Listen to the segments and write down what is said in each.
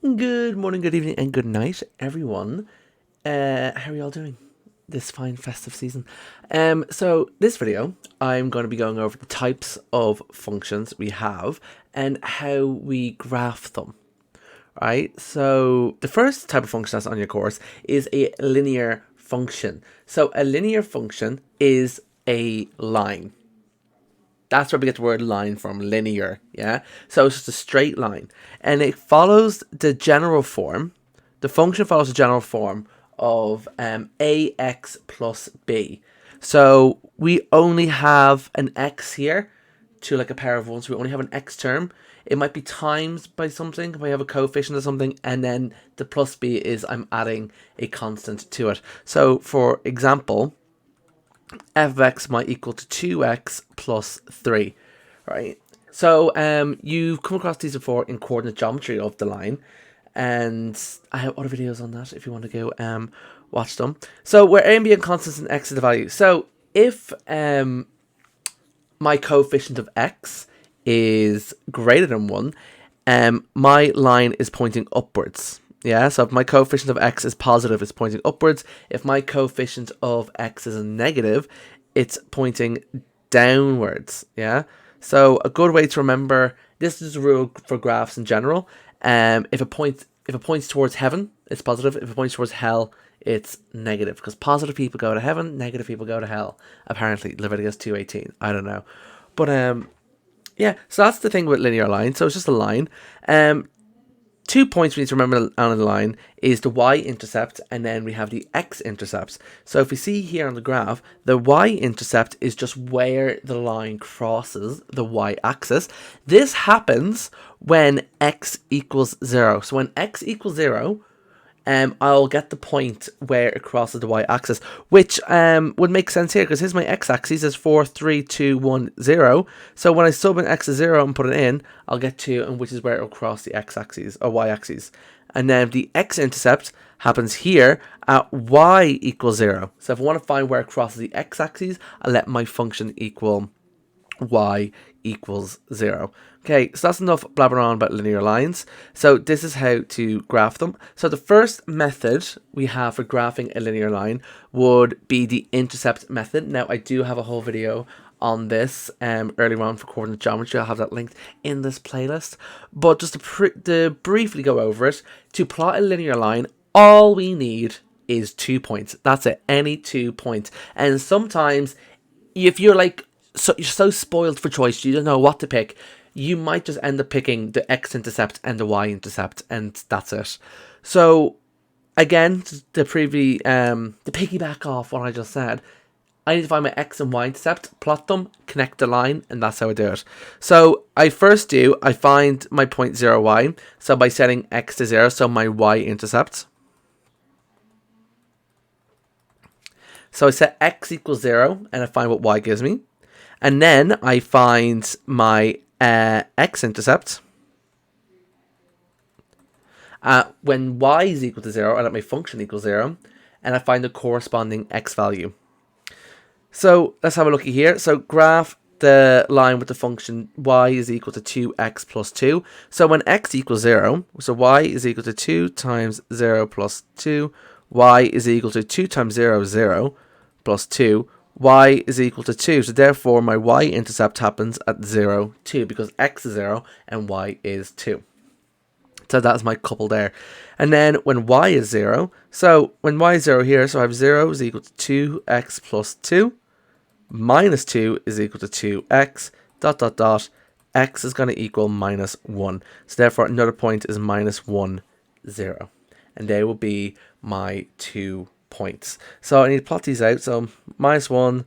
Good morning, good evening, and good night, everyone. How are y'all doing this fine festive season? So this video, I'm going to be going over the types of functions we have and how we graph them. Right. So the first type of function that's on your course is a linear function. So a linear function is a line. That's where we get the word line from, linear, yeah? So it's just a straight line. And it follows the general form. The function follows the general form of ax plus b. So we only have an x here to like a pair of ones. We only have an x term. It might be times by something. We have a coefficient or something. And then the plus b is I'm adding a constant to it. So for example, f of x might equal to 2x plus 3, right? So you've come across these before in coordinate geometry of the line, and I have other videos on that if you want to go watch them. So where a and b are constants and x is the value. So if my coefficient of x is greater than 1, my line is pointing upwards. Yeah, so if my coefficient of x is positive, it's pointing upwards. If my coefficient of x is a negative, it's pointing downwards. Yeah, so a good way to remember this is a rule for graphs in general. If it points towards heaven, it's positive. If it points towards hell, it's negative. Because positive people go to heaven, negative people go to hell. Apparently, Leviticus 2:18. I don't know, but yeah. So that's the thing with linear lines. So it's just a line. 2 points we need to remember on the line is the y-intercept, and then we have the x-intercepts. So if we see here on the graph, the y-intercept is just where the line crosses the y-axis. This happens when x equals 0. So when x equals 0, I'll get the point where it crosses the y-axis, which would make sense here because here's my x-axis is 4, 3, 2, 1, 0. So when I sub in x to 0 and put it in, I'll get 2, and which is where it'll cross the x-axis or y-axis. And then the x-intercept happens here at y equals 0. So if I want to find where it crosses the x-axis, I'll let my function equal y equals 0. Okay, so that's enough blabbering on about linear lines. So this is how to graph them. So the first method we have for graphing a linear line would be the intercept method. Now I do have a whole video on this earlier on for coordinate geometry. I'll have that linked in this playlist. But just to briefly go over it, to plot a linear line, all we need is 2 points. That's it, any 2 points. And sometimes if you're like, so you're so spoiled for choice, you don't know what to pick, you might just end up picking the x-intercept and the y-intercept, and that's it. So again, to piggyback off what I just said, I need to find my x and y-intercept, plot them, connect the line, and that's how I do it. So I find my point 0, y, so by setting x to 0, so my y-intercept. So I set x equals 0, and I find what y gives me. And then I find my x-intercept. When y is equal to 0, I let my function equal 0. And I find the corresponding x value. So let's have a look here. So graph the line with the function y is equal to 2x plus 2. So when x equals 0, so y is equal to 2 times 0 plus 2. Y is equal to 2 times 0, 0 plus 2. Y is equal to 2, so therefore my y-intercept happens at 0, 2, because x is 0 and y is 2. So that's my couple there. And then when y is 0, so when y is 0 here, so I have 0 is equal to 2x plus 2, minus 2 is equal to 2x, dot, dot, dot, x is going to equal minus 1. So therefore another point is minus 1, 0. And they will be my 2 points. So I need to plot these out. So minus 1,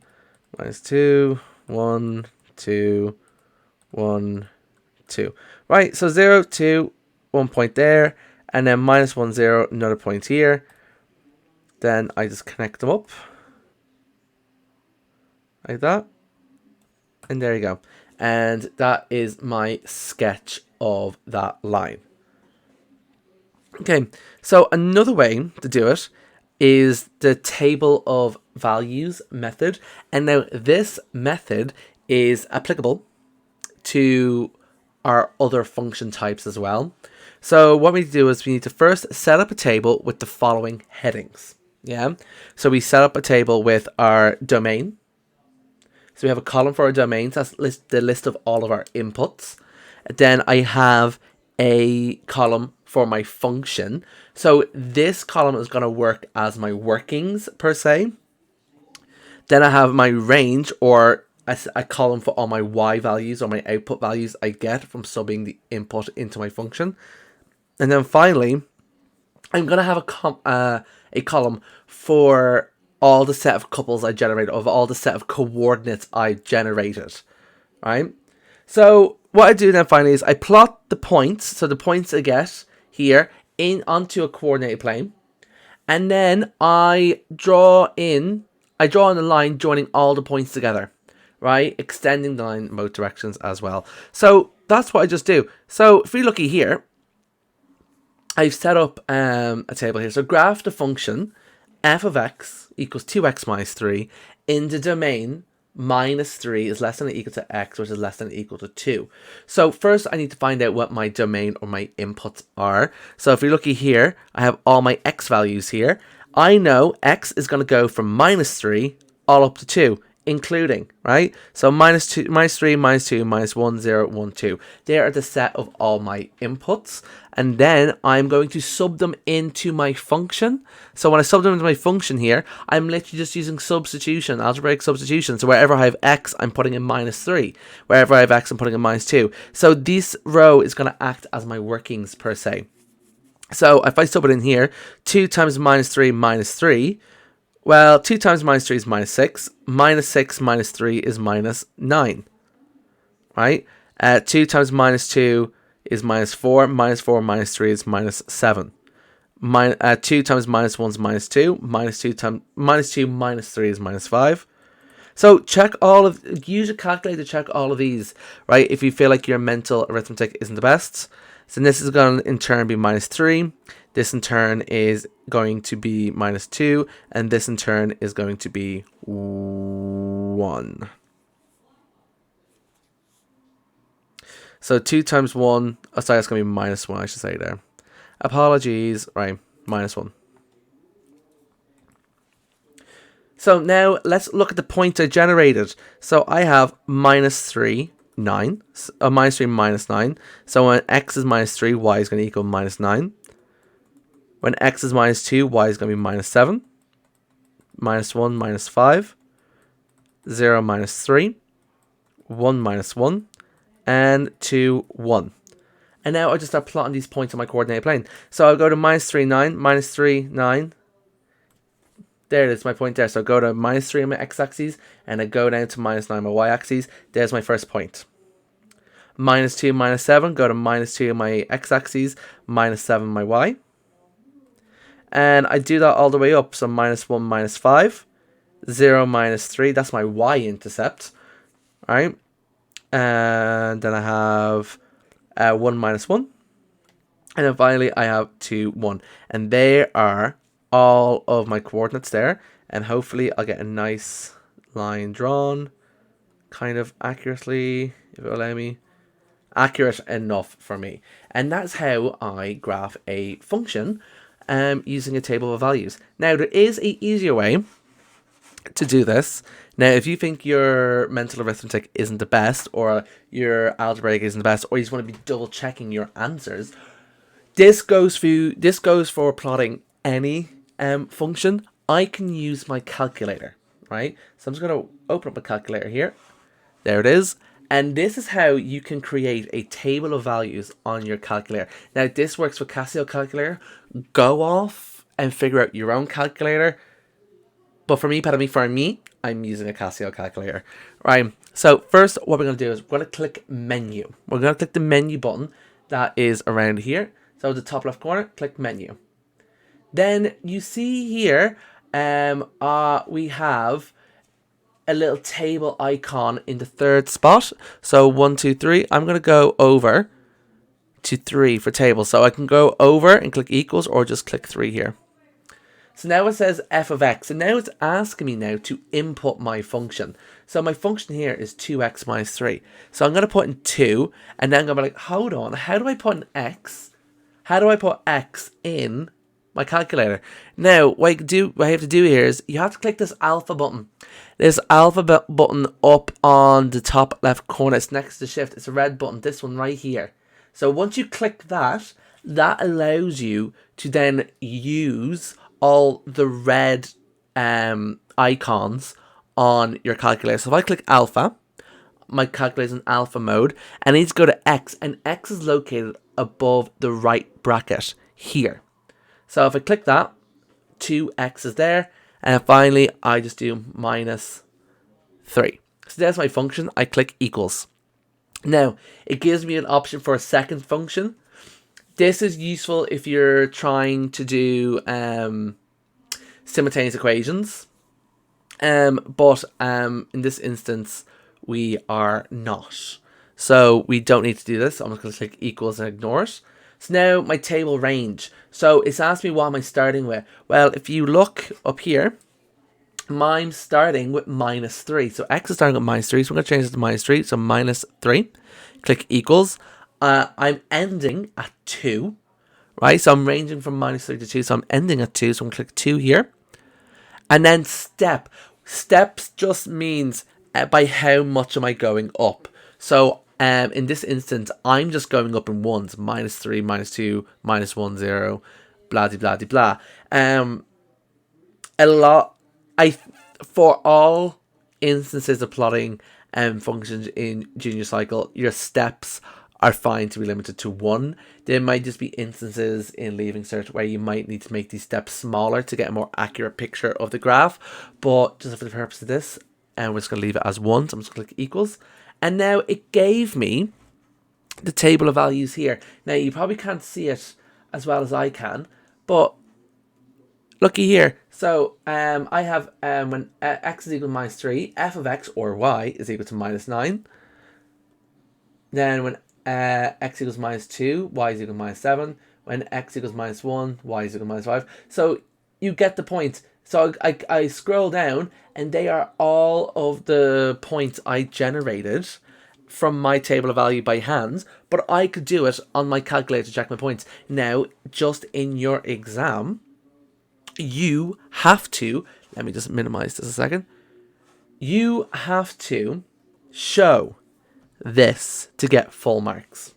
minus 2, 1, 2, 1, 2. Right, so 0, 2, 1 point there, and then minus 1, 0, another point here. Then I just connect them up like that. And there you go. And that is my sketch of that line. Okay, so another way to do it is the table of values method. And now this method is applicable to our other function types as well. So what we need to do is we need to first set up a table with the following headings. Yeah. So we set up a table with our domain. So we have a column for our domains. That's the list of all of our inputs. Then I have a column for my function. So this column is going to work as my workings per se. Then I have my range, or a column for all my y values or my output values I get from subbing the input into my function. And then finally, I'm going to have a column for all the set of couples I generated, of all the set of coordinates I generated, right? So what I do then finally is I plot the points, so the points I get here onto a coordinated plane, and then I draw in a line joining all the points together, right? Extending the line in both directions as well. So that's what I just do. So if we look here, I've set up a table here. So graph the function f of x equals 2x minus 3 in the domain minus 3 is less than or equal to x, which is less than or equal to 2. So first I need to find out what my domain or my inputs are. So if we look here, I have all my x values here. I know x is going to go from minus 3 all up to 2, including, right? So minus 3, minus 2, minus 1, 0, 1, 2. They are the set of all my inputs. And then I'm going to sub them into my function. So when I sub them into my function here, I'm literally just using substitution, algebraic substitution. So wherever I have x, I'm putting in minus 3. Wherever I have x, I'm putting in minus 2. So this row is going to act as my workings per se. So if I sub it in here, 2 times minus 3 minus 3, well, 2 times minus 3 is minus 6. Minus 6 minus 3 is minus 9, right? 2 times minus 2 is minus 4. Minus 4 minus 3 is minus 7. 2 times minus 1 is minus 2. Minus 2 minus 3 is minus 5. So use a calculator to check all of these, right? If you feel like your mental arithmetic isn't the best. So this is going to in turn be minus 3. This in turn is going to be minus 2. And this in turn is going to be 1. So 2 times 1, oh sorry, that's going to be minus 1, I should say there. Apologies, right, minus 1. So now let's look at the point I generated. So I have minus 3, 9, minus 3, minus 9. So when x is minus 3, y is going to equal minus 9. When x is minus 2, y is going to be minus 7. Minus 1, minus 5. 0, minus 3. 1, minus 1. And 2, 1. And now I just start plotting these points on my coordinate plane. So I'll go to minus 3, 9, minus 3, 9. There it is, my point there. So I go to minus 3 on my x-axis, and I go down to minus 9 on my y-axis. There's my first point. Minus 2, minus 7, go to minus 2 on my x-axis, minus 7 on my y. And I do that all the way up. So minus 1, minus 5. 0, minus 3, that's my y-intercept. Alright. And then I have 1, minus 1. And then finally I have 2, 1. And there are all of my coordinates there. And hopefully I'll get a nice line drawn. Kind of accurately, if it will allow me. Accurate enough for me. And that's how I graph a function using a table of values. Now there is an easier way to do this. Now, if you think your mental arithmetic isn't the best, or your algebraic isn't the best, or you just want to be double checking your answers, this goes for plotting any function. I can use my calculator, right? So I'm just going to open up a calculator here. There it is. And this is how you can create a table of values on your calculator. Now, this works with Casio calculator. Go off and figure out your own calculator. But for me, I'm using a Casio calculator. Right. So first, what we're going to do is we're going to click menu. We're going to click the menu button that is around here. So the top left corner, click menu. Then you see here, we have a little table icon in the third spot. So 1, 2, 3. I'm going to go over to 3 for table. So I can go over and click equals, or just click 3 here. So now it says f of x, and now it's asking me now to input my function. So my function here is 2x minus 3. So I'm going to put in 2, and then I'm going to be like, hold on, how do I put an x? How do I put x in my calculator? Now, what I have to do here is you have to click this alpha button. This alpha button up on the top left corner. It's next to shift. It's a red button. This one right here. So once you click that, that allows you to then use all the red icons on your calculator. So if I click alpha, my calculator is in alpha mode, and I need to go to x, and x is located above the right bracket here. So if I click that, 2x is there, and finally I just do minus 3. So there's my function. I click equals. Now it gives me an option for a second function. This is useful if you're trying to do simultaneous equations, but in this instance we are not. So we don't need to do this. I'm just going to click equals and ignore it. So now my table range. So it's asked me what am I starting with. Well, if you look up here, I'm starting with minus 3. So x is starting with minus 3. So I'm going to change it to minus 3. So minus 3. Click equals. I'm ending at 2. Right? So I'm ranging from minus 3 to 2. So I'm ending at 2. So I'm going to click 2 here. And then step. Steps just means by how much am I going up. So in this instance, I'm just going up in ones. Minus 3, minus 2, minus 1, 0, blah, blah, blah, blah. For all instances of plotting functions in Junior Cycle, your steps are fine to be limited to 1. There might just be instances in Leaving Cert where you might need to make these steps smaller to get a more accurate picture of the graph. But just for the purpose of this, we're just going to leave it as 1. So I'm just going to click equals. And now it gave me the table of values here. Now you probably can't see it as well as I can, but looky here. So I have when x is equal to minus 3, f of x or y is equal to minus 9. Then when x equals minus 2, y is equal to minus 7. When x equals minus 1, y is equal to minus 5. So you get the point. So I scroll down, and they are all of the points I generated from my table of value by hand, but I could do it on my calculator to check my points. Now, just in your exam, you have to, let me just minimize this a second, you have to show this to get full marks.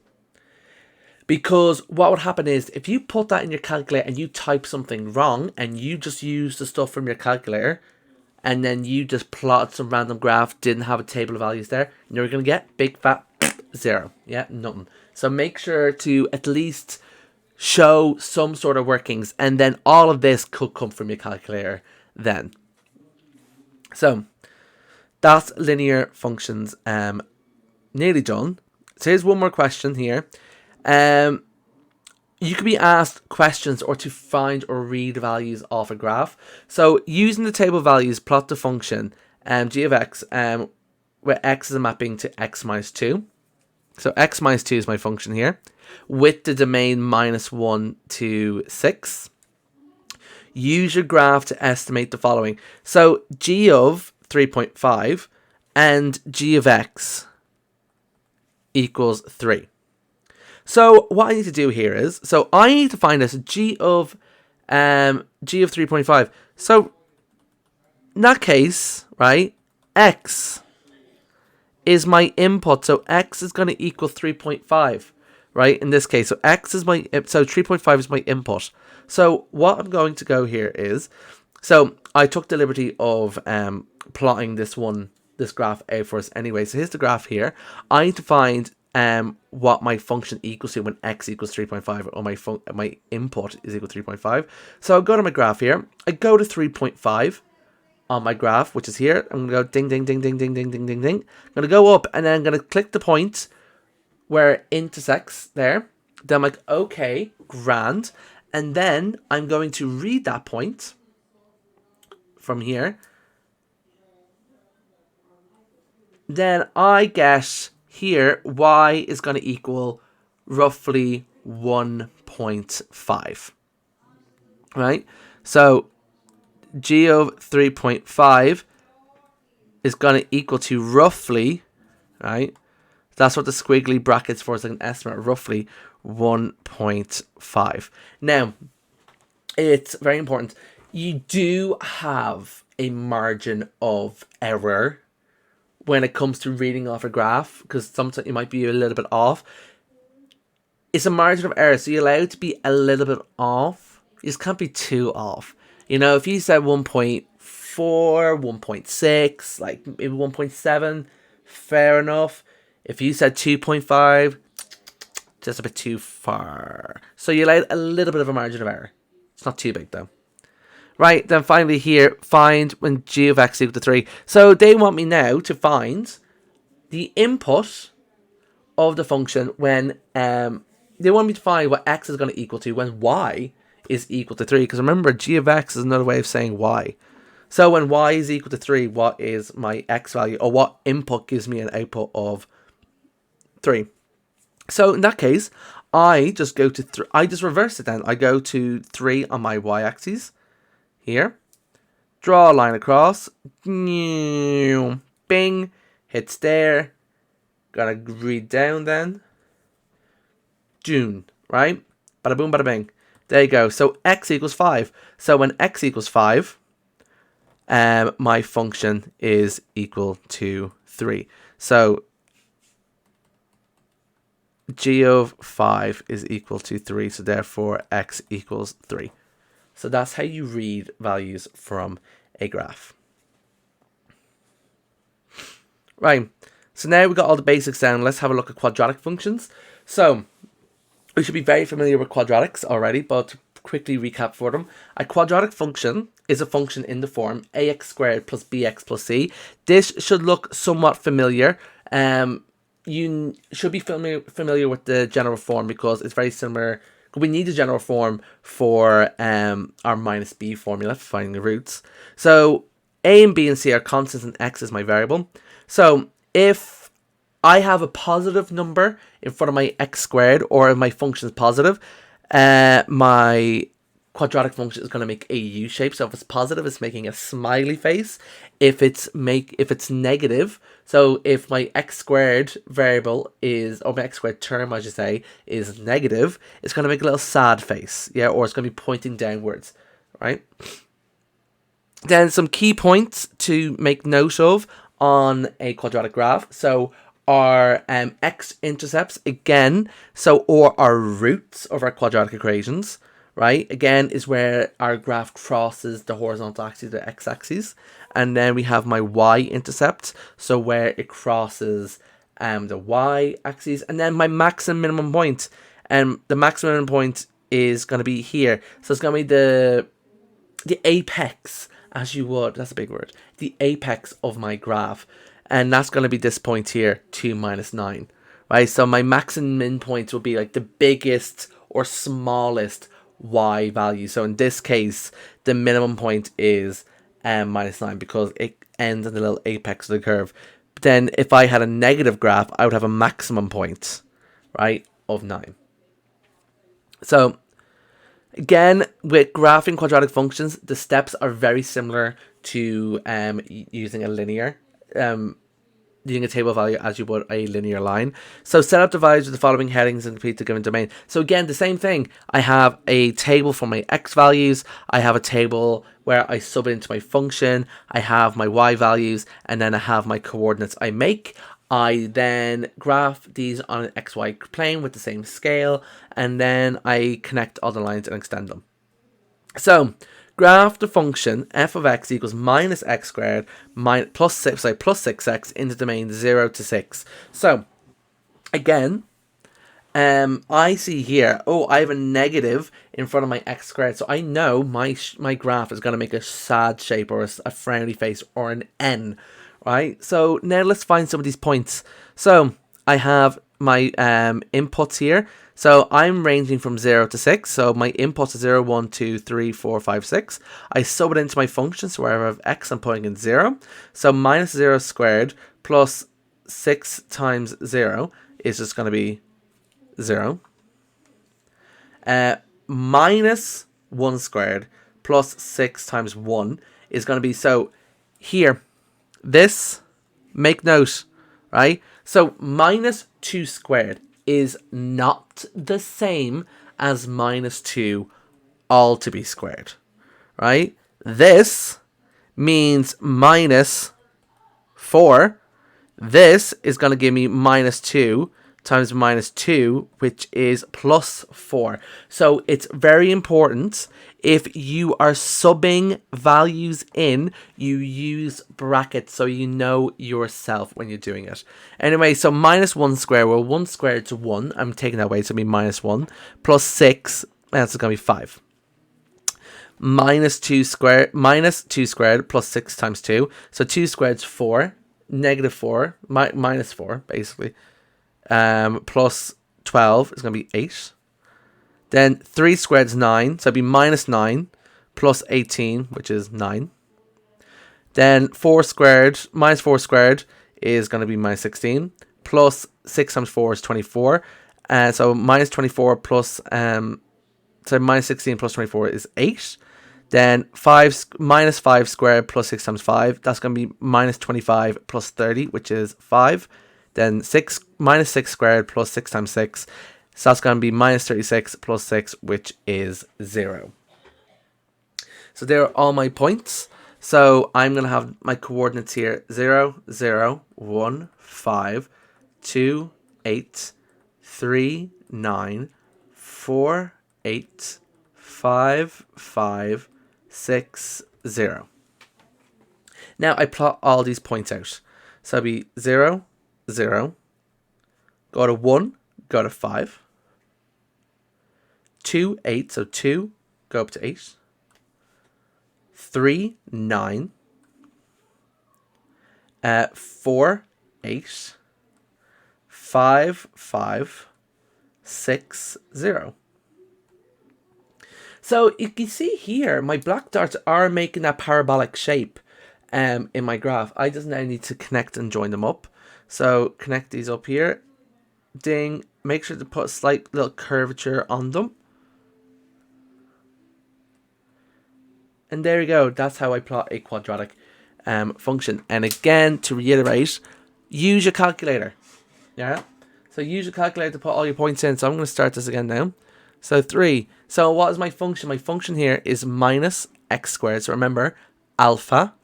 Because what would happen is, if you put that in your calculator and you type something wrong and you just use the stuff from your calculator and then you just plotted some random graph, didn't have a table of values there, you're going to get big fat 0. Yeah, nothing. So make sure to at least show some sort of workings, and then all of this could come from your calculator then. So that's linear functions nearly done. So here's one more question here. You could be asked questions or to find or read values off a graph. So using the table values, plot the function g of x where x is a mapping to x minus 2. So x minus 2 is my function here with the domain minus 1 to 6. Use your graph to estimate the following. So g of 3.5 and g of x equals 3. So what I need to do here is, so I need to find this g of 3.5. So in that case, right, x is my input. So x is going to equal 3.5, right? In this case, so x is my, so 3.5 is my input. So what I'm going to go here is, so I took the liberty of plotting this graph out for us anyway. So here's the graph here. I need to find what my function equals to when x equals 3.5, or my input is equal to 3.5. So I'll go to my graph here. I go to 3.5 on my graph, which is here. I'm gonna go ding ding ding ding ding ding ding ding ding. I'm gonna go up, and then I'm gonna click the point where it intersects there. Then I'm like, okay, grand. And then I'm going to read that point from here. Then I get here y is going to equal roughly 1.5. Right? So g of 3.5 is going to equal to roughly, right? That's what the squiggly brackets for is, like an estimate, roughly 1.5. Now, it's very important. You do have a margin of error when it comes to reading off a graph, because sometimes you might be a little bit off. It's a margin of error, so you're allowed to be a little bit off. You just can't be too off. You know, if you said 1.4, 1.6, like maybe 1.7, fair enough. If you said 2.5, just a bit too far. So you're allowed a little bit of a margin of error. It's not too big though. Right, then finally here, find when g of x equal to 3. So they want me now to find the input of the function when they want me to find what x is going to equal to when y is equal to 3. Because remember, g of x is another way of saying y. So when y is equal to 3, what is my x value? Or what input gives me an output of 3? So in that case, I just go to 3. I just reverse it then. I go to 3 on my y-axis. Here. Draw a line across. Bing. Hits there. Gotta read down then. June, right? Bada boom, bada bing. There you go. So x equals 5. So when x equals 5, my function is equal to 3. So g of 5 is equal to 3. So therefore x equals 3. So that's how you read values from a graph. Right. So now we've got all the basics down. Let's have a look at quadratic functions. So we should be very familiar with quadratics already, but to quickly recap for them. A quadratic function is a function in the form ax squared plus bx plus c. This should look somewhat familiar. You should be familiar with the general form because it's very similar. We need the general form for our minus b formula for finding the roots. So a and b and c are constants and x is my variable. So if I have a positive number in front of my x squared, or if my function is positive, my quadratic function is going to make a U shape. So if it's positive, it's making a smiley face. If it's negative, so if my x squared variable is, or my x squared term, I should say, is negative, it's going to make a little sad face, yeah, or it's going to be pointing downwards, right? Then some key points to make note of on a quadratic graph. So our x-intercepts, again, or our roots of our quadratic equations, right, again, is where our graph crosses the horizontal axis, the x-axis. And then we have my y-intercept, so where it crosses the y-axis. And then my max and minimum point. And the maximum point is going to be here. So it's going to be the apex, as you would, that's a big word, the apex of my graph. And that's going to be this point here, 2 minus 9, right? So my max and min points will be like the biggest or smallest y value. So in this case, the minimum point is minus 9 because it ends in the little apex of the curve. But then if I had a negative graph, I would have a maximum point, right, of 9. So again, with graphing quadratic functions, the steps are very similar to using a linear, using a table value as you would a linear line. So set up the values with the following headings and complete the given domain. So again, the same thing. I have a table for my x values. I have a table where I sub it into my function. I have my y values, and then I have my coordinates I make. I then graph these on an xy plane with the same scale, and then I connect all the lines and extend them. So graph the function f of x equals minus x squared plus 6x in the domain 0 to 6. So again, I see here, I have a negative in front of my x squared, so I know my graph is going to make a sad shape or a frowny face or an N, right? So now let's find some of these points. So I have my inputs here. So I'm ranging from 0 to 6. So my inputs are 0, 1, 2, 3, 4, 5, 6. I sub it into my function. So wherever I have x, I'm putting in 0. So minus 0 squared plus 6 times 0 is just going to be 0. Minus 1 squared plus 6 times 1 is going to be, so here, this, make note, right? So minus 2 squared is not the same as minus 2 all to be squared, right? This means minus 4. This is going to give me minus 2 times minus 2, which is plus 4. So it's very important, if you are subbing values in, you use brackets so you know yourself when you're doing it. Anyway, so minus 1 squared, well, 1 squared to 1, I'm taking that away, so it'll be minus 1, plus 6, that's going to be 5. Minus 2 squared plus 6 times 2, so 2 squared is 4, negative 4, minus 4, basically. Plus 12 is going to be 8. Then 3 squared is 9, so it'd be minus 9 plus 18, which is 9. Then 4 squared, minus 4 squared is going to be minus 16, plus 6 times 4 is 24. So minus 24 plus, so minus 16 plus 24 is 8. Then minus 5 squared plus 6 times 5, that's going to be minus 25 plus 30, which is 5. Then minus 6 squared plus 6 times 6, so that's going to be minus 36 plus 6, which is 0. So there are all my points. So I'm going to have my coordinates here: 0, 0, 1, 5, 2, 8, 3, 9, 4, 8, 5, 5, 6, 0. Now I plot all these points out. So it'll be 0, 0, go to 1, go to 5, 2, 8, so 2, go up to 8, 3, 9, 4, 8, 5, 5, 6, 0. So you can see here, my black dots are making that parabolic shape in my graph. I just now need to connect and join them up. So connect these up here. Ding. Make sure to put a slight little curvature on them. And there you go. That's how I plot a quadratic function. And again, to reiterate, use your calculator. Yeah. So use your calculator to put all your points in. So I'm going to start this again now. So 3. So what is my function? My function here is minus x squared. So remember, alpha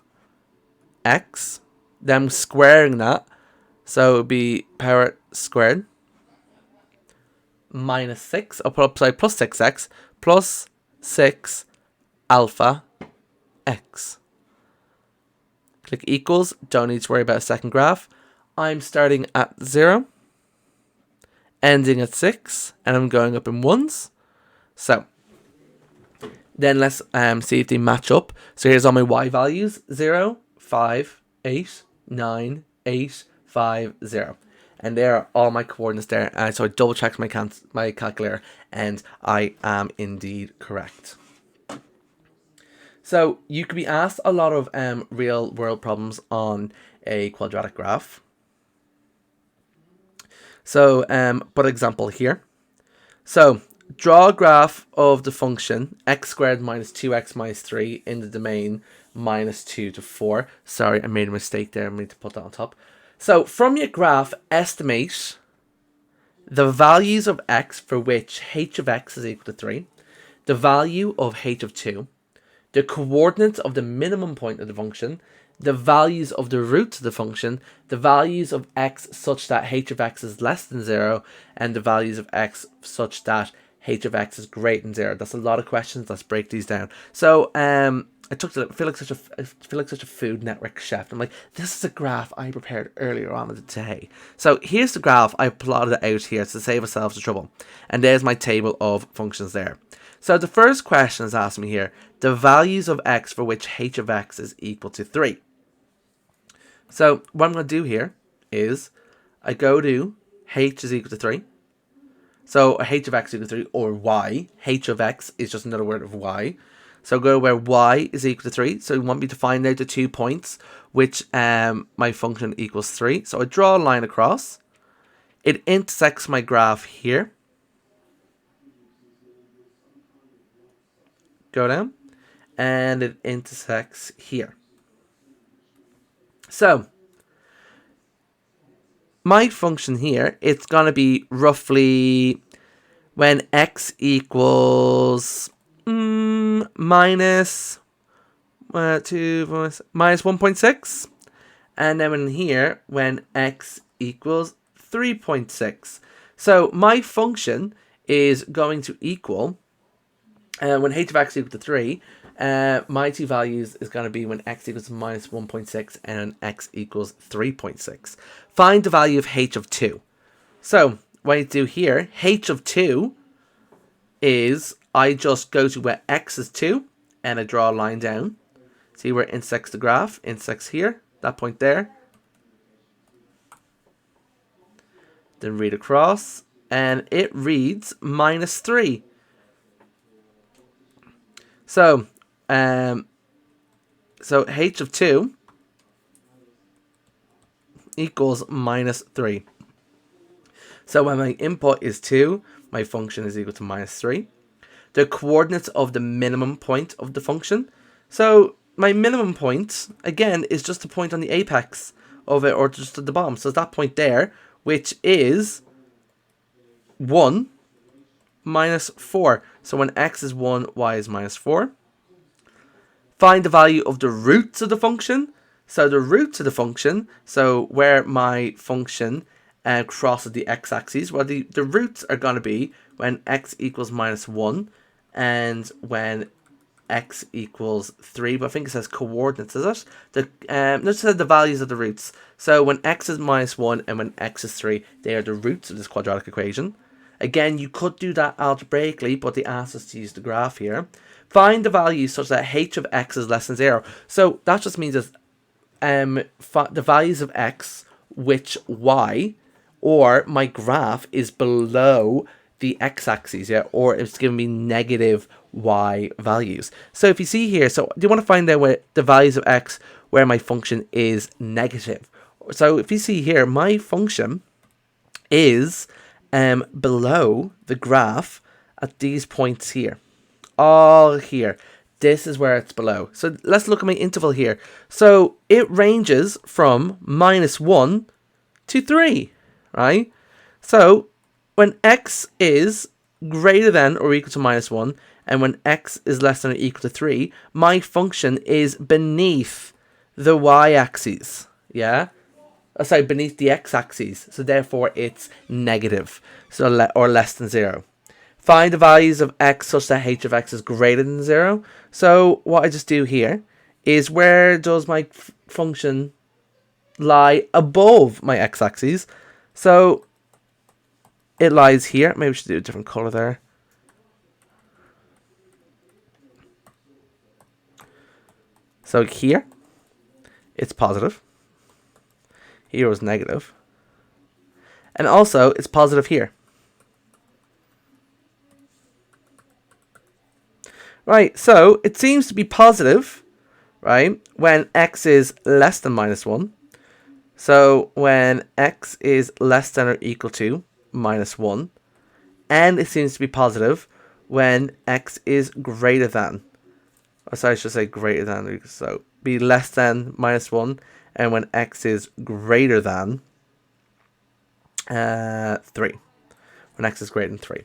x. Then I'm squaring that. So it would be power squared minus 6. I'll put up side plus 6x plus 6 alpha x. Click equals. Don't need to worry about a second graph. I'm starting at 0, ending at 6, and I'm going up in ones. So then let's see if they match up. So here's all my y values: 0, 5, 8, 9, 8, 5, 0. And there are all my coordinates there. So I double checked my calculator, and I am indeed correct. So you could be asked a lot of real world problems on a quadratic graph. So but example here. So draw a graph of the function x squared minus 2x minus 3 in the domain minus 2 to 4. Sorry, I made a mistake there. I need to put that on top. So from your graph, estimate the values of x for which h of x is equal to 3, the value of h of 2, the coordinates of the minimum point of the function, the values of the roots of the function, the values of x such that h of x is less than 0, and the values of x such that h of x is greater than 0. That's a lot of questions. Let's break these down. So I feel like such a Food Network chef. I'm like, this is a graph I prepared earlier on in the day. So here's the graph I plotted it out here to save ourselves the trouble. And there's my table of functions there. So the first question is asking me here, the values of x for which h of x is equal to 3. So what I'm going to do here is I go to h is equal to 3. So h of x is equal to 3, or y. H of x is just another word of y. So go where y is equal to 3. So you want me to find out the 2 points which my function equals 3. So I draw a line across. It intersects my graph here. Go down. and it intersects here. So my function here, it's going to be roughly when x equals minus 1.6, and then in here when x equals 3.6. So my function is going to equal, when h of x equals to 3, my two values is going to be when x equals minus 1.6 and when x equals 3.6. Find the value of h of 2. So what I do here, h of 2 is I just go to where x is 2 and I draw a line down. See where it intersects the graph, intersects here, that point there. Then read across, and it reads minus 3. So, h of 2 equals minus 3. So when my input is 2, my function is equal to minus 3. The coordinates of the minimum point of the function. So my minimum point, again, is just a point on the apex of it, or just at the bottom. So it's that point there, which is 1 minus 4. So when x is 1, y is minus 4. Find the value of the roots of the function. So the roots of the function, so where my function crosses the x-axis, well, the roots are going to be when x equals minus 1 and when x equals 3, but I think it says coordinates, is it? Let's say the values of the roots. So when x is minus 1 and when x is 3, they are the roots of this quadratic equation. Again, you could do that algebraically, but they asked us to use the graph here. Find the values such that h of x is less than 0. So that just means that the values of x which y, or my graph is below the x-axis, yeah, or it's giving me negative y values. So if you see here, so do you want to find out where the values of x where my function is negative? So if you see here, my function is below the graph at these points here, all here. This is where it's below. So let's look at my interval here. So it ranges from minus 1 to 3, right? So when x is greater than or equal to minus 1, and when x is less than or equal to 3, my function is beneath the y-axis, yeah? Sorry, beneath the x-axis. So therefore it's negative, so or less than 0. Find the values of x such that h of x is greater than 0. So what I just do here is, where does my function lie above my x-axis? So it lies here. Maybe we should do a different color there. So here, it's positive. Here is negative. And also, it's positive here. Right, so it seems to be positive, right, when x is less than minus 1. So when x is less than or equal to minus 1. And it seems to be positive when x is greater than. Or sorry, I should say greater than. So be less than minus 1. And when x is greater than 3. When x is greater than 3.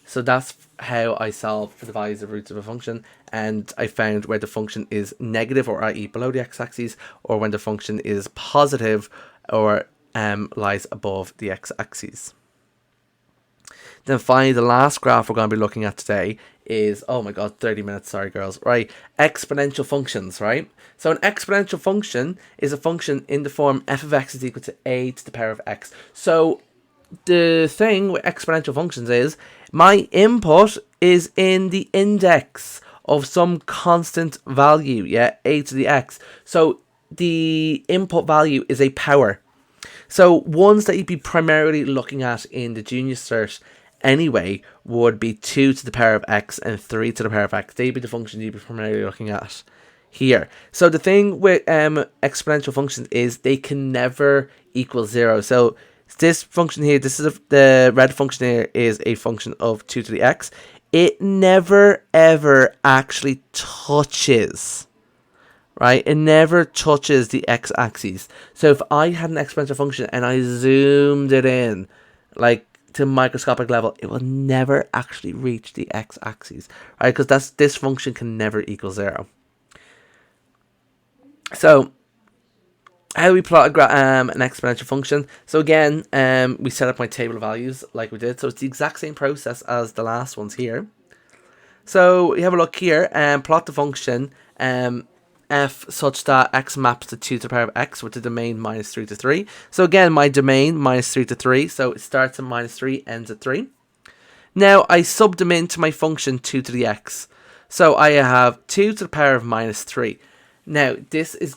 So that's how I solve for the values of roots of a function, and I found where the function is negative, or i.e. below the x-axis, or when the function is positive, or lies above the x-axis. Then finally, the last graph we're going to be looking at today is, oh my god, 30 minutes, sorry girls, right, exponential functions, right? So an exponential function is a function in the form f of x is equal to a to the power of x. So the thing with exponential functions is, my input is in the index of some constant value, yeah, a to the x. So the input value is a power. So ones that you'd be primarily looking at in the junior cert anyway would be 2 to the power of x and 3 to the power of x. They'd be the functions you'd be primarily looking at here. So the thing with exponential functions is they can never equal 0. So this function here, the red function here is a function of 2 to the x. it never ever actually touches, right? It never touches the x-axis. So if I had an exponential function and I zoomed it in, like to microscopic level, it will never actually reach the x-axis, right? Because this function can never equal 0. So how do we plot an exponential function? So again, we set up my table of values like we did. So it's the exact same process as the last ones here. So we have a look here and plot the function f such that x maps to 2 to the power of x with the domain minus 3 to 3. So again, my domain minus 3 to 3. So it starts at minus 3, ends at 3. Now I sub them into my function 2 to the x. So I have 2 to the power of minus 3. Now this is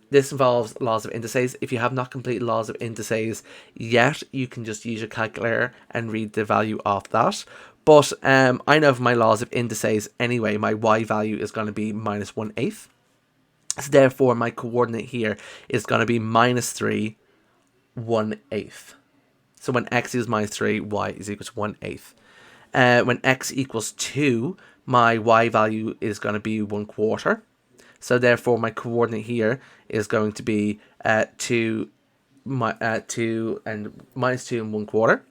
this involves laws of indices. If you have not completed laws of indices yet, you can just use your calculator and read the value of that. But I know from my laws of indices anyway, my y value is going to be minus 1/8. So therefore, my coordinate here is going to be minus 3, 1/8. So when x is minus 3, y is equal to 1/8. When x equals 2, my y value is going to be 1/4. So therefore, my coordinate here is going to be 2 and minus 2 and 1/4.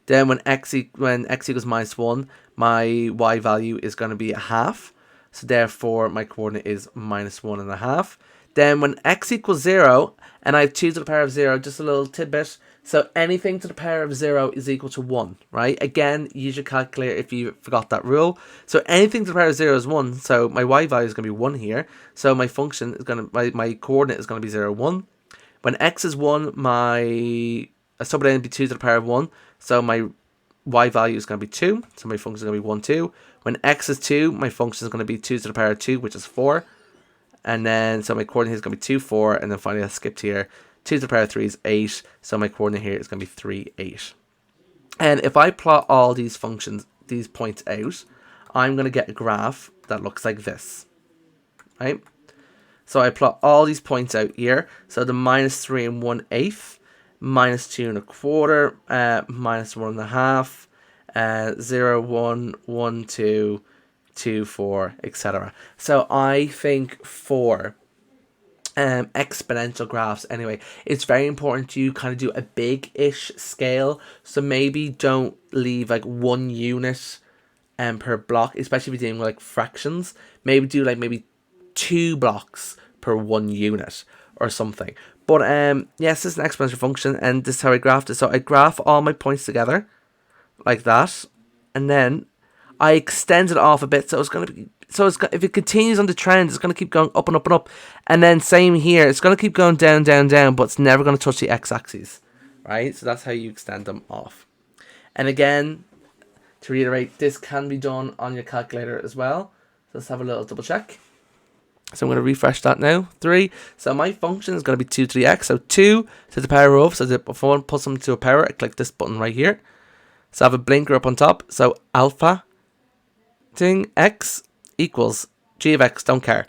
Then when x equals minus 1, my y value is going to be 1/2. So therefore, my coordinate is minus 1.5. Then when x equals 0, and I have 2 to the power of 0, just a little tidbit. So anything to the power of 0 is equal to 1, right? Again, use your calculator if you forgot that rule. So anything to the power of 0 is 1. So my y value is going to be 1 here. So my function is going to, my coordinate is going to be 0, 1. When x is 1, my sub it in be 2 to the power of 1. So my y value is going to be 2. So my function is going to be 1, 2. When x is 2, my function is going to be 2 to the power of 2, which is 4. And then, so my coordinate is going to be 2, 4. And then finally I skipped here. 2 to the power of 3 is 8. So my coordinate here is going to be 3, 8. And if I plot all these functions, these points out, I'm going to get a graph that looks like this. Right? So I plot all these points out here. So the minus 3 and 1/8. Minus 2 1/4, minus 1.5, 0, 1, 1, 2, 2, 4, etc. So I think for exponential graphs anyway, it's very important you kind of do a big-ish scale. So maybe don't leave like 1 unit per block, especially if you're dealing with like fractions. Maybe do like maybe 2 blocks per 1 unit or something. But yes, this is an exponential function, and this is how I graphed it. So I graph all my points together, like that, and then I extend it off a bit. So it's gonna be, if it continues on the trend, it's gonna keep going up and up and up, and then same here, it's gonna keep going down, down, down, but it's never gonna touch the x-axis, right? So that's how you extend them off. And again, to reiterate, this can be done on your calculator as well. So let's have a little double check. So I'm going to refresh that now. 3. So my function is going to be 2 to the x. So 2 to the power of. So if I want to put something to a power, I click this button right here. So I have a blinker up on top. So alpha thing x equals g of x. Don't care.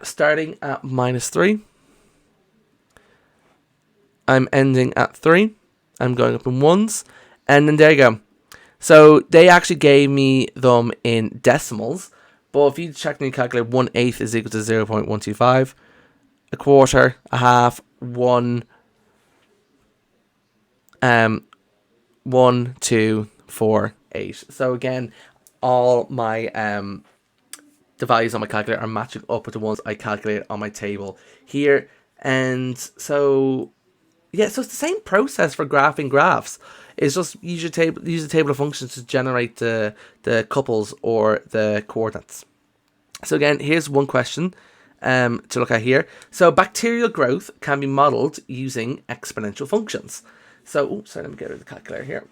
Starting at minus 3. I'm ending at 3. I'm going up in ones. And then there you go. So they actually gave me them in decimals. But if you check in your calculator, 1/8 is equal to 0.125. A quarter, a half, 1, 1, 2, 4, 8. So again, all my the values on my calculator are matching up with the ones I calculated on my table here. And so yeah, so it's the same process for graphing graphs. It's just use the table of functions to generate the couples or the coordinates. So again, here's one question to look at here. So bacterial growth can be modeled using exponential functions. So, sorry, let me get rid of the calculator here.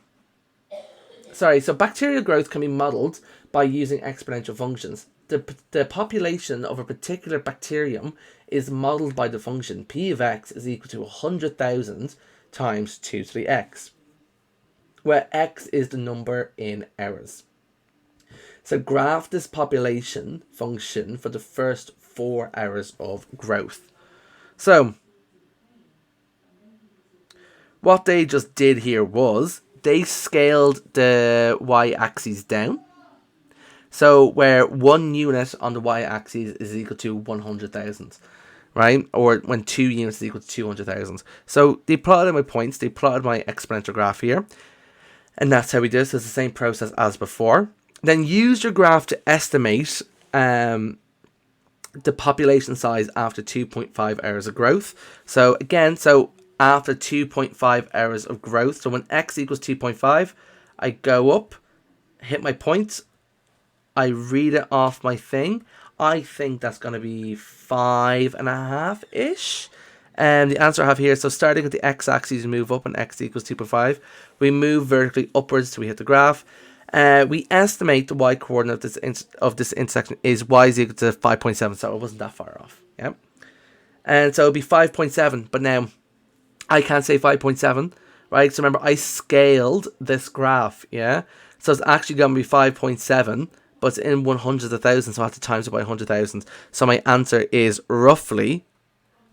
Sorry, so bacterial growth can be modeled by using exponential functions. The population of a particular bacterium is modeled by the function p of x is equal to 100,000 times 2 to the x, where x is the number in hours. So graph this population function for the first 4 hours of growth. So what they just did here was they scaled the y-axis down. So where 1 unit on the y-axis is equal to 100,000, right? Or when 2 units is equal to 200,000. So they plotted my points, they plotted my exponential graph here. And that's how we do this. It's the same process as before. Then use your graph to estimate the population size after 2.5 hours of growth. So again, after 2.5 hours of growth, so when x equals 2.5, I go up, hit my point, I read it off my thing. I think that's going to be 5.5-ish. And the answer I have here, so starting with the x-axis, move up and x equals 2.5. We move vertically upwards till we hit the graph. We estimate the y-coordinate of this intersection is y is equal to 5.7, so it wasn't that far off. Yeah. And so it would be 5.7, but now I can't say 5.7, right? So remember, I scaled this graph, yeah? So it's actually going to be 5.7, but it's in 100s of thousands, so I have to times it by 100,000. So my answer is roughly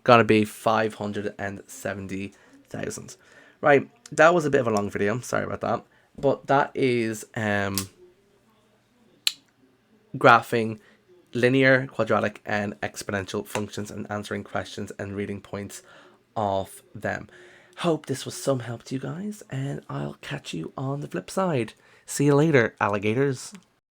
going to be 570,000. Right, that was a bit of a long video, sorry about that. But that is graphing linear, quadratic, and exponential functions and answering questions and reading points of them. Hope this was some help to you guys, and I'll catch you on the flip side. See you later, alligators.